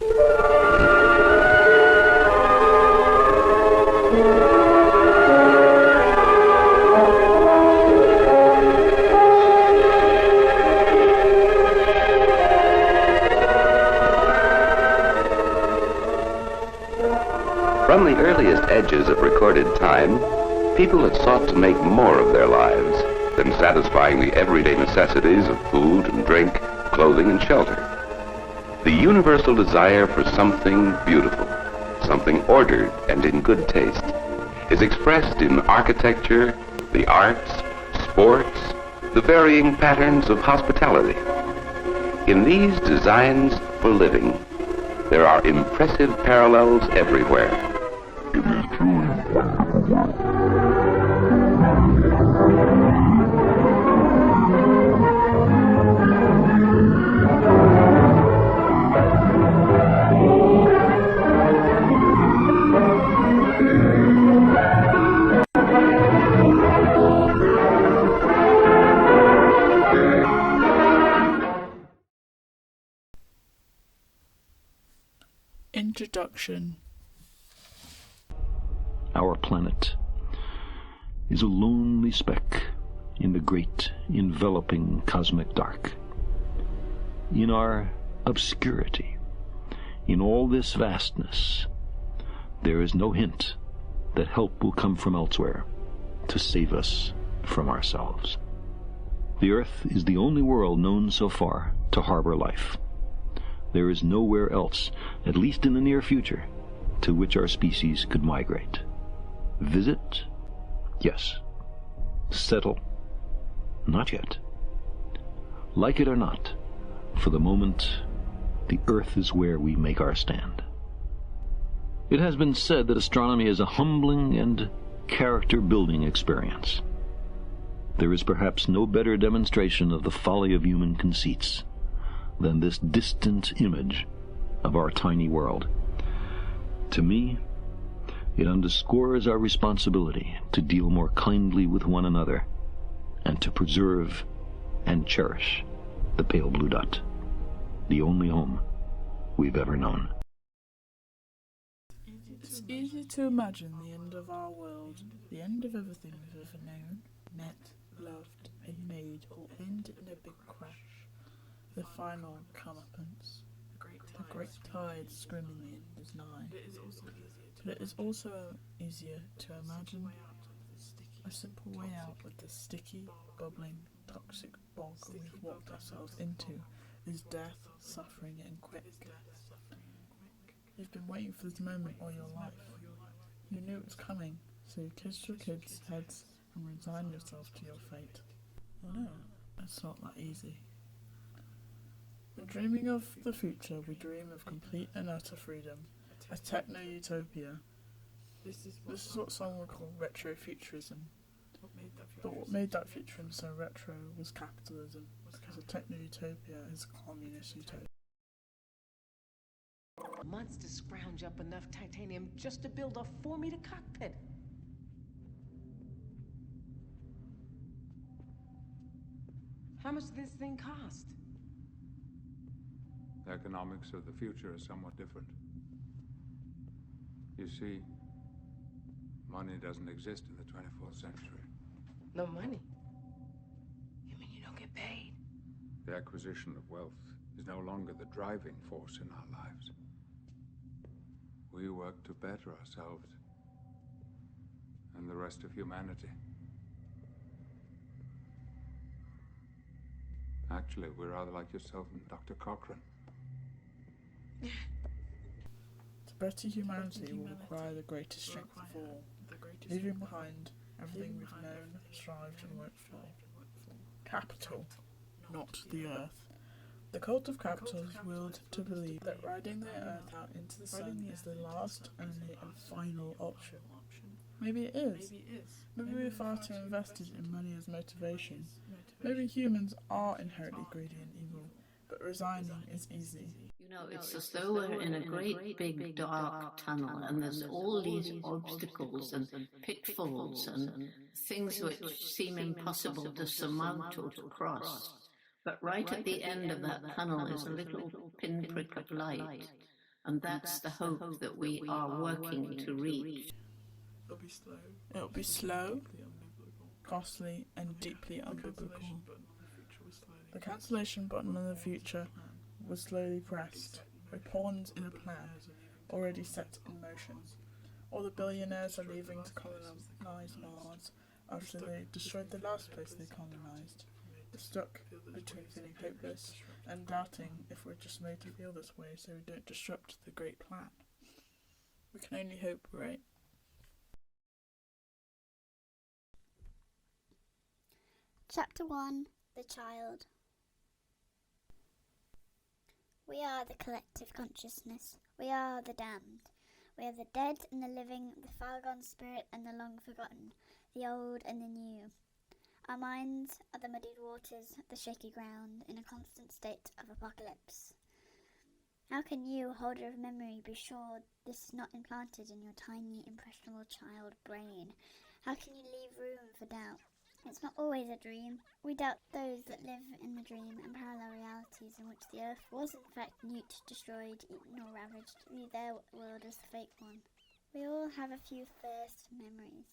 From the earliest edges of recorded time, people have sought to make more of their lives than satisfying the everyday necessities of food and drink, clothing and shelter. The universal desire for something beautiful, something ordered and in good taste, is expressed in architecture, the arts, sports, the varying patterns of hospitality. In these designs for living, there are impressive parallels everywhere. It is truly a wonderful world. Introduction. Our planet is a lonely speck in the great enveloping cosmic dark. In our obscurity, in all this vastness, there is no hint that help will come from elsewhere to save us from ourselves. The Earth is the only world known so far to harbor life. There is nowhere else, at least in the near future, to which our species could migrate. Visit? Yes. Settle? Not yet. Like it or not, for the moment, the Earth is where we make our stand. It has been said that astronomy is a humbling and character-building experience. There is perhaps no better demonstration of the folly of human conceits than this distant image of our tiny world. To me, it underscores our responsibility to deal more kindly with one another and to preserve and cherish the pale blue dot, the only home we've ever known. It's easy to imagine the end of our world, the end of everything we've ever known, met, loved, and made, will end in a big crash. The final comeuppance. The great tide screaming the end is nigh. But it is also easier to imagine a simple way out of the sticky, bubbling, toxic bog we've walked ourselves into is death, suffering, and quick. You've been waiting for this moment all your life. You knew it was coming, so you kissed your kids' heads and resigned yourself to your fate. Oh no, it's not that easy. When dreaming of the future, we dream of complete and utter freedom, a techno-utopia. This is what some would call retrofuturism. But what made that futurism so retro was capitalism, because a techno-utopia is a communist utopia. Months to scrounge up enough titanium just to build a 4-meter cockpit. How much does this thing cost? The economics of the future are somewhat different. You see, money doesn't exist in the 24th century. No money? You mean you don't get paid? The acquisition of wealth is no longer the driving force in our lives. We work to better ourselves and the rest of humanity. Actually, we're rather like yourself and Dr. Cochrane. To better humanity will require the greatest strength of all, leaving behind everything we've known, strived and worked for. Capital, not the earth. The cult of capital is willed to believe that riding the earth out into the sun is the last, only and final option. Maybe it is. Maybe we're far too invested in money as motivation. Maybe humans are inherently greedy and evil, but resigning is easy. You know, it's as though we're in a great big dark tunnel and there's all these obstacles and pitfalls and things which seem impossible to surmount or to cross. But right at the end of that tunnel is a little pinprick of light, And that's the hope that we are working to reach. It'll be slow, costly, and deeply unbiblical. The cancellation button on the future was slowly pressed by pawns in a plan already set in motion. All the billionaires are leaving to colonize Mars after they destroyed the last place they colonized. We're stuck between feeling hopeless and doubting if we're just made to feel this way so we don't disrupt the great plan. We can only hope, right? Chapter 1. The Child. We are the collective consciousness. We are the damned. We are the dead and the living, the far-gone spirit and the long-forgotten, the old and the new. Our minds are the muddied waters, the shaky ground, in a constant state of apocalypse. How can you, holder of memory, be sure this is not implanted in your tiny, impressionable child brain? How can you leave room for doubt? It's not always a dream. We doubt those that live in the dream and parallel realities in which the earth was in fact nuked, destroyed, eaten or ravaged, view their world as the fake one. We all have a few first memories.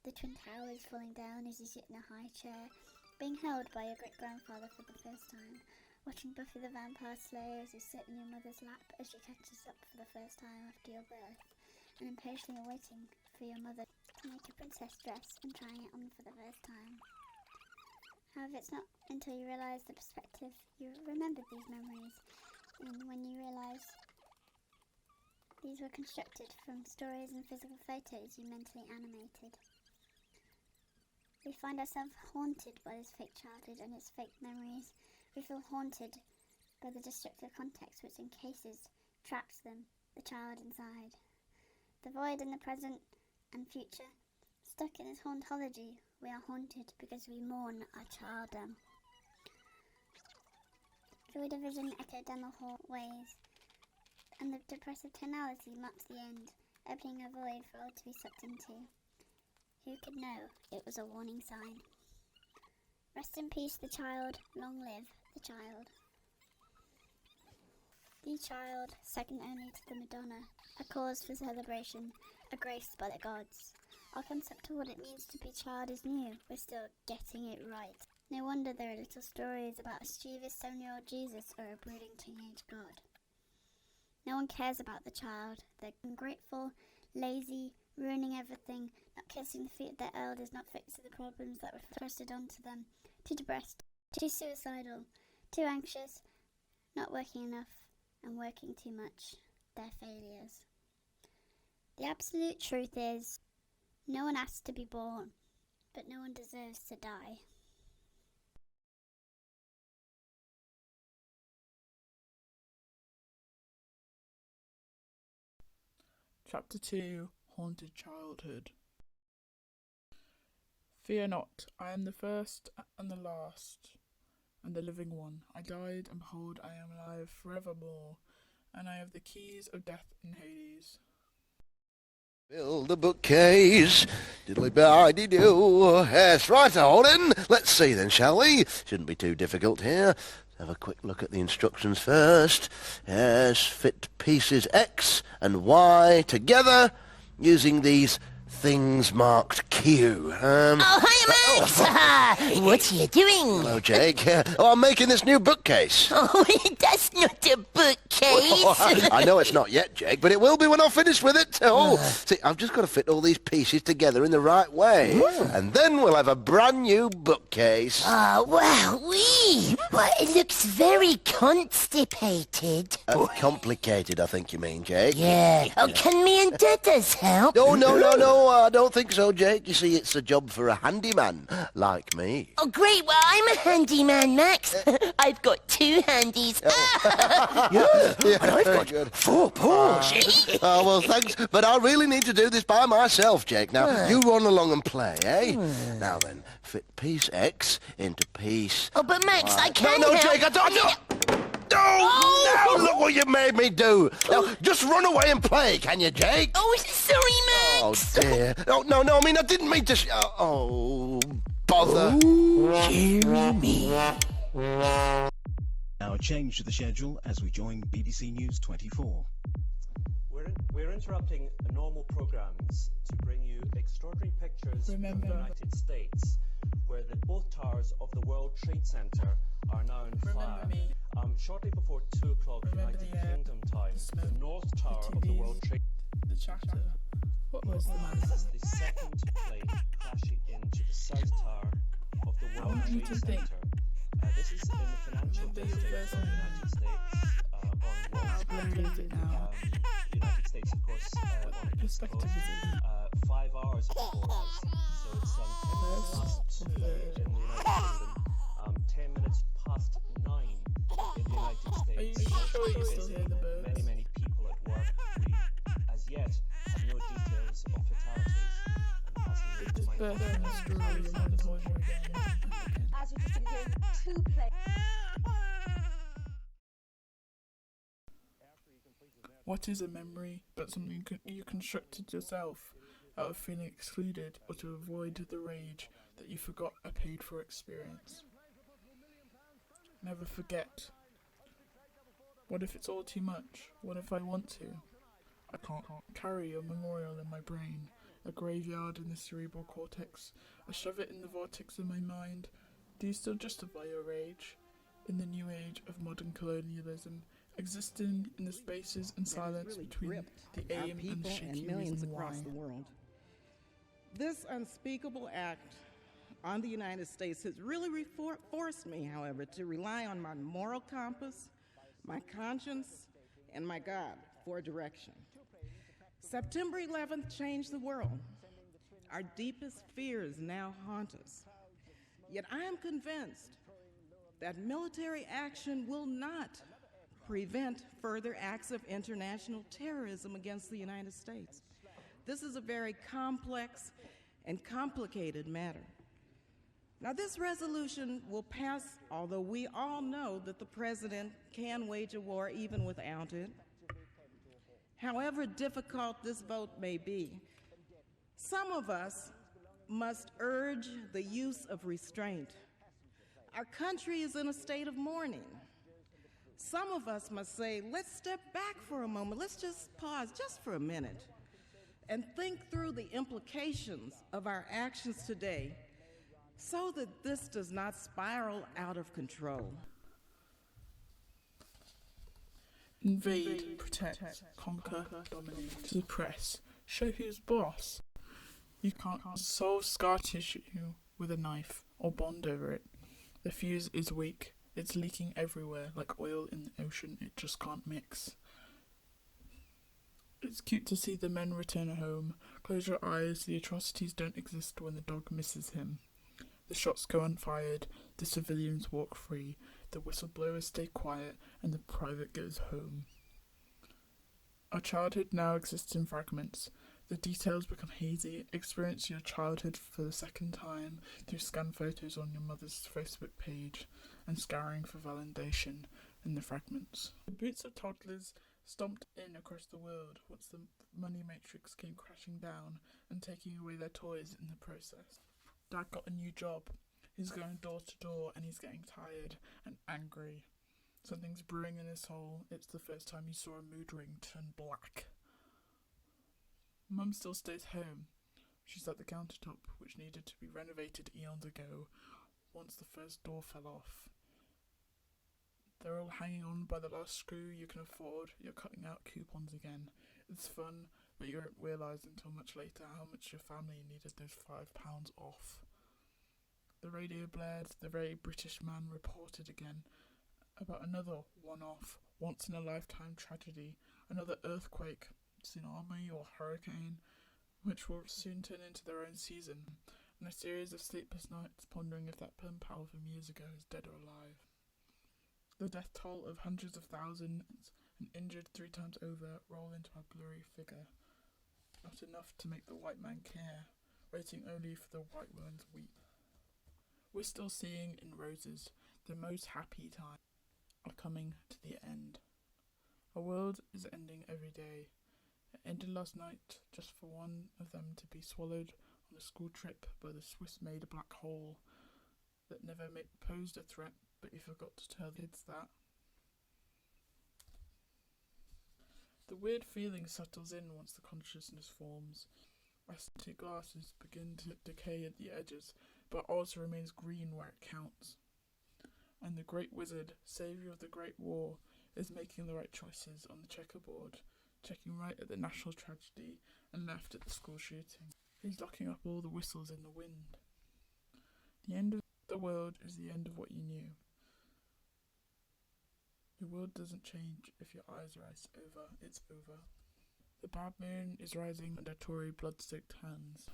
The Twin Towers falling down as you sit in a high chair, being held by your great-grandfather for the first time, watching Buffy the Vampire Slayer as you sit in your mother's lap as she catches up for the first time after your birth, and impatiently waiting for your mother to make a princess dress and trying it on for the first time. However, it's not until you realise the perspective you remembered these memories, and when you realise these were constructed from stories and physical photos you mentally animated. We find ourselves haunted by this fake childhood and its fake memories. We feel haunted by the destructive context which encases, traps them, the child inside. The void in the present and future, stuck in this hauntology, we are haunted because we mourn our childdom. Joy division echoed down the hallways, and the depressive tonality marks the end, opening a void for all to be sucked into. Who could know it was a warning sign? Rest in peace, the child. Long live the child. The child, second only to the Madonna, a cause for celebration, a grace by the gods. Our concept of what it means to be child is new. We're still getting it right. No wonder there are little stories about a mischievous 7-year-old Jesus or a brooding teenage God. No one cares about the child. They're ungrateful, lazy, ruining everything, not kissing the feet of their elders, not fixing the problems that were thrusted onto them, too depressed, too suicidal, too anxious, not working enough, and working too much. They're failures. The absolute truth is, no one asks to be born, but no one deserves to die. Chapter 2. Haunted Childhood. Fear not, I am the first and the last, and the living one. I died, and behold, I am alive forevermore, and I have the keys of death and Hades. Build a bookcase, diddly-bidey-doo. Yes, right, Holden. Let's see then, shall we? Shouldn't be too difficult here. Have a quick look at the instructions first. Yes, fit pieces X and Y together using these things marked Q. Hi, Max! What are you doing? Hello, Jake. I'm making this new bookcase. Oh, that's not a bookcase. I know it's not yet, Jake, but it will be when I'm finished with it. See, I've just got to fit all these pieces together in the right way. And then we'll have a brand new bookcase. Oh, wow-wee! Well, it looks very constipated. Complicated, I think you mean, Jake. Yeah. Oh, can me and Dadas help? Oh, no, I don't think so, Jake. You see, it's a job for a handyman like me. Oh, great. Well, I'm a handyman, Max. I've got 2 handies. And I've got 4 paws. Well, thanks, but I really need to do this by myself, Jake. Now, you run along and play, eh? Now then, fit piece X into piece... Oh, but Max, I can't No, help. Jake, I don't... No, look what you made me do. Now, just run away and play, can you, Jake? Oh, sorry, Oh, Max. dear. Oh, no, I mean, I didn't mean to... Oh, bother. Jeremy. Now a change to the schedule as we join BBC News 24. We're interrupting normal programs to bring you extraordinary pictures from the United States, where both towers of the World Trade Center are now on fire. Shortly before 2 o'clock United Kingdom time, the North Tower of the World Trade The chatter. What was the matter? This is the second plane crashing into the South Tower of the World Trade Center. This is in the financial district of the United States on Wall Street. The United States, of course, on the East Coast, 5 hours before us. So it's 10 minutes past 2 in the United Kingdom, 10 minutes past 9 in the United States. Are you sure you still hear the birds? Many people at work. We, as yet, have no details of fatalities. I'm passing you to my As you're just hearing 2 planes. What is a memory but something you constructed yourself out of feeling excluded or to avoid the rage that you forgot a paid-for experience? Never forget. What if it's all too much? What if I want to? I can't carry a memorial in my brain, a graveyard in the cerebral cortex. I shove it in the vortex of my mind. Do you still justify your rage? In the new age of modern colonialism, existing in the spaces and silence really between the aim and the shaky millions reason across why. the world. This unspeakable act on the United States has really forced me, however, to rely on my moral compass, my conscience, and my God for direction. September 11th changed the world. Our deepest fears now haunt us. Yet I am convinced that military action will not prevent further acts of international terrorism against the United States. This is a very complex and complicated matter. Now, this resolution will pass, although we all know that the president can wage a war even without it. However difficult this vote may be, some of us must urge the use of restraint. Our country is in a state of mourning. Some of us must say, let's step back for a moment. Let's just pause just for a minute and think through the implications of our actions today so that this does not spiral out of control. Invade, protect, conquer, dominate, suppress, show who's boss. You can't solve scar tissue with a knife or bond over it. The fuse is weak. It's leaking everywhere like oil in the ocean. It just can't mix. It's cute to see the men return home. Close your eyes. The atrocities don't exist when the dog misses him. The shots go unfired. The civilians walk free. The whistleblowers stay quiet, and the private goes home. Our childhood now exists in fragments. The details become hazy. Experience your childhood for the second time through scanned photos on your mother's Facebook page and scouring for validation in the fragments. The boots of toddlers stomped in across the world once the money matrix came crashing down and taking away their toys in the process. Dad got a new job. He's going door to door and he's getting tired and angry. Something's brewing in his soul. It's the first time he saw a mood ring turn black. Mum still stays home. She's at the countertop, which needed to be renovated eons ago, once the first door fell off. They're all hanging on by the last screw you can afford. You're cutting out coupons again. It's fun, but you don't realise until much later how much your family needed those £5 off. The radio blared. The very British man reported again about another one-off, once-in-a-lifetime tragedy, another earthquake, tsunami or hurricane, which will soon turn into their own season, and a series of sleepless nights pondering if that pen pal from years ago is dead or alive. The death toll of hundreds of thousands and injured 3 times over roll into our blurry figure. Not enough to make the white man care, waiting only for the white woman to weep. We're still seeing in roses the most happy times are coming to the end. Our world is ending every day. It ended last night just for one of them to be swallowed on a school trip by the Swiss-made black hole that never posed a threat, but you forgot to tell kids that. The weird feeling settles in once the consciousness forms. Aesthetic glasses begin to decay at the edges, but also remains green where it counts. And the great wizard, saviour of the Great War, is making the right choices on the checkerboard, checking right at the national tragedy and left at the school shooting. He's locking up all the whistles in the wind. The end of the world is the end of what you knew. Your world doesn't change if your eyes rise over, it's over. The bad moon is rising under Tory blood-soaked hands.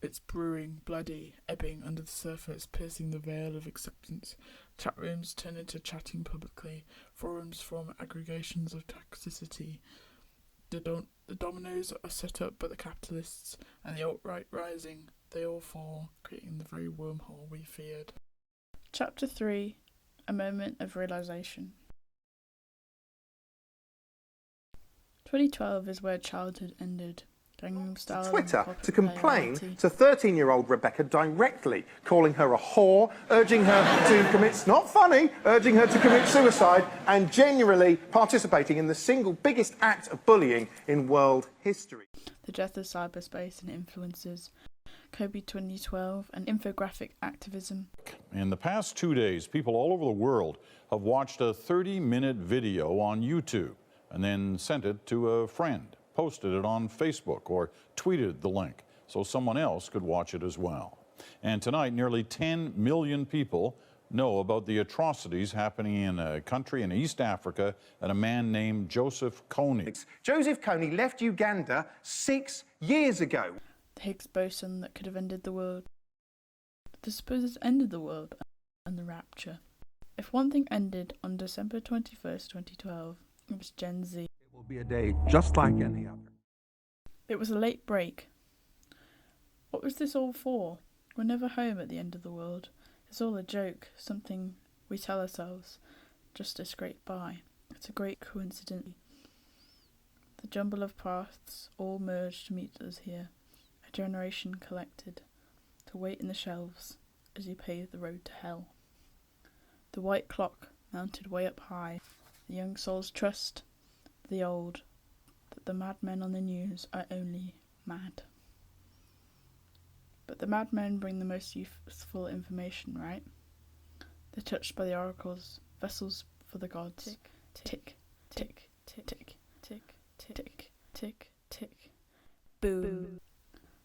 It's brewing, bloody, ebbing under the surface, piercing the veil of acceptance. Chat rooms turn into chatting publicly. Forums form aggregations of toxicity. The dominoes are set up by the capitalists and the alt-right rising. They all fall, creating the very wormhole we feared. Chapter 3. A Moment of Realisation. 2012 is where childhood ended. Twitter to complain to 13-year-old Rebecca directly, calling her a whore, urging her to commit, not funny, urging her to commit suicide, and genuinely participating in the single biggest act of bullying in world history. The death of cyberspace and influences. Kobe 2012 and infographic activism. In the past 2 days, people all over the world have watched a 30-minute video on YouTube and then sent it to a friend, posted it on Facebook, or tweeted the link so someone else could watch it as well. And tonight, nearly 10 million people know about the atrocities happening in a country in East Africa and a man named Joseph Kony. Joseph Kony left Uganda 6 years ago. The Higgs boson that could have ended the world. The supposed end of the world and the rapture. If one thing ended on December 21st, 2012, it was Gen Z. It will be a day just like any other. It was a late break. What was this all for? We're never home at the end of the world. It's all a joke, something we tell ourselves, just to scrape by. It's a great coincidence. The jumble of paths all merged to meet us here. A generation collected, to wait in the shelves as you pave the road to hell. The white clock mounted way up high. The young souls trust the old, that the madmen on the news are only mad. But the madmen bring the most useful information, right? They're touched by the oracles, vessels for the gods. Tick, tick, tick, tick, tick, tick, tick, tick, tick. Boom.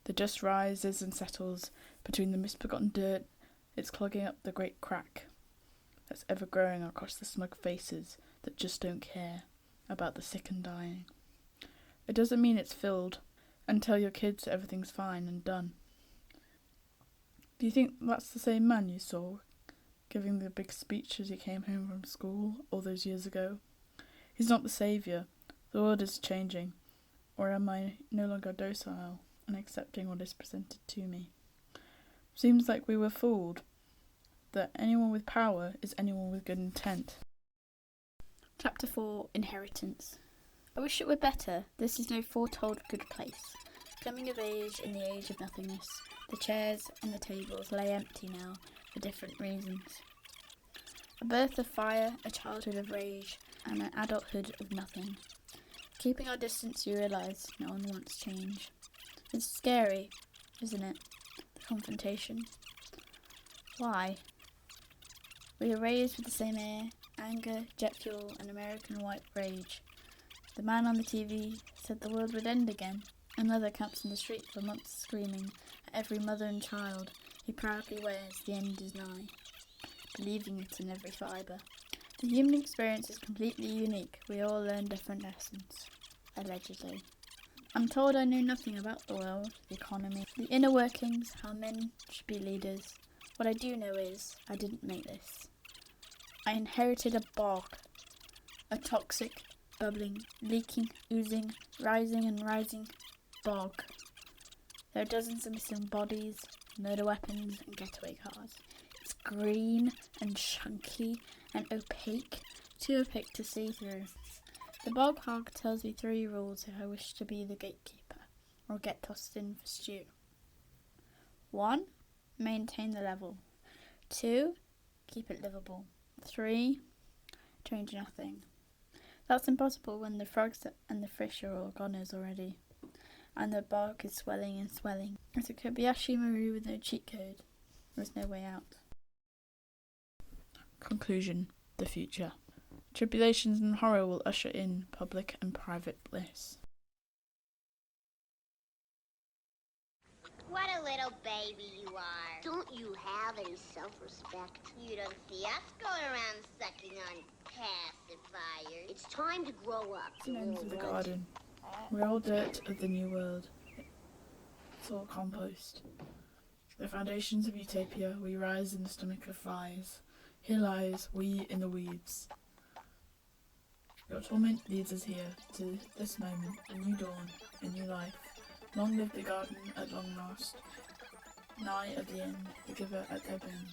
The dust rises and settles between the misbegotten dirt. It's clogging up the great crack that's ever growing across the smug faces that just don't care about the sick and dying. It doesn't mean it's filled, and tell your kids everything's fine and done. Do you think that's the same man you saw giving the big speech as he came home from school all those years ago? He's not the saviour. The world is changing. Or am I no longer docile and accepting what is presented to me? Seems like we were fooled, that anyone with power is anyone with good intent. Chapter 4. Inheritance. I wish it were better. This is no foretold good place. Coming of age in the age of nothingness. The chairs and the tables lay empty now, for different reasons. A birth of fire, a childhood of rage, and an adulthood of nothing. Keeping our distance, you realise no one wants change. It's scary, isn't it? The confrontation. Why? We are raised with the same air, anger, jet fuel, and American white rage. The man on the TV said the world would end again. Another camps in the street for months screaming at every mother and child. He proudly wears the end is nigh, believing it in every fibre. The human experience is completely unique. We all learn different lessons, allegedly. I'm told I know nothing about the world, the economy, the inner workings, how men should be leaders. What I do know is, I didn't make this. I inherited a bog, a toxic, bubbling, leaking, oozing, rising and rising bog. There are dozens of missing bodies, murder weapons and getaway cars. It's green and chunky and opaque, too opaque to see through. The bog hog tells me 3 rules if I wish to be the gatekeeper, or get tossed in for stew. 1. Maintain the level. 2. Keep it livable. 3. Change nothing. That's impossible when the frogs and the fish are all goners already, and the bark is swelling and swelling. It's a Kobayashi Maru with no cheat code. There is no way out. Conclusion. The future. Tribulations and horror will usher in public and private bliss. What a little baby you are. Don't you have any self-respect? You don't see us going around sucking on pacifiers. It's time to grow up. It's an end of the garden. We're all dirt of the new world. It's all compost. The foundations of utopia, we rise in the stomach of flies. Here lies we in the weeds. Your torment leads us here, to this moment, a new dawn, a new life. Long live the garden at long last. Nigh at the end, the giver at their bend.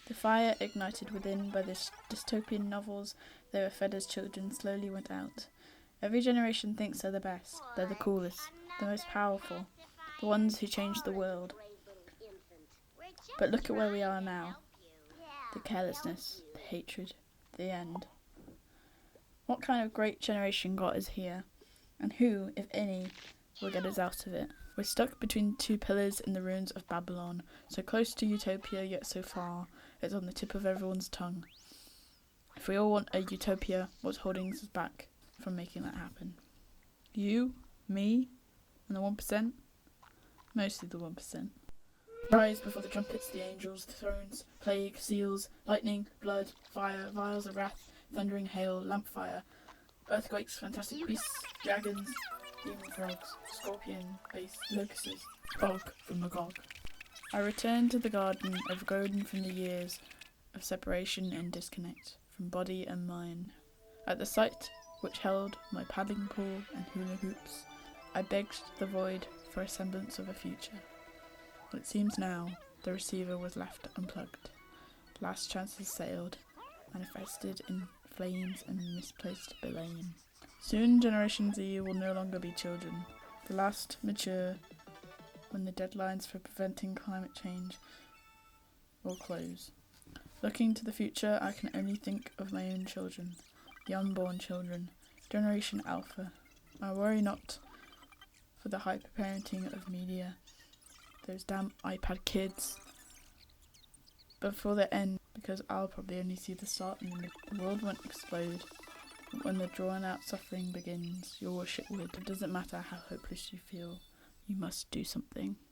The fire ignited within by the dystopian novels they were fed as children slowly went out. Every generation thinks they're the best, they're the coolest, the most powerful, the ones who changed the world. But look at where we are now. The carelessness, the hatred, the end. What kind of great generation got us here? And who, if any, will get us out of it? We're stuck between two pillars in the ruins of Babylon, so close to utopia yet so far, it's on the tip of everyone's tongue. If we all want a utopia, what's holding us back from making that happen? You, me, and the 1%? Mostly the 1%. Rise before the trumpets, the angels, the thrones, plague, seals, lightning, blood, fire, vials of wrath, thundering hail, lampfire, earthquakes, fantastic beasts, dragons, demon frogs, scorpion, base, locusts, Gog from Magog. I return to the garden of Groenig from the years of separation and disconnect from body and mind. At the site which held my paddling pool and hula hoops, I begged the void for a semblance of a future. It seems now the receiver was left unplugged. Last chances sailed, manifested in flames and misplaced blame. Soon Generation Z will no longer be children. The last mature when the deadlines for preventing climate change will close. Looking to the future, I can only think of my own children, the unborn children, Generation Alpha. I worry not for the hyper-parenting of media, those damn iPad kids, but for the end, because I'll probably only see the start and the world won't explode. When the drawn-out suffering begins, your worship would. It doesn't matter how hopeless you feel, you must do something.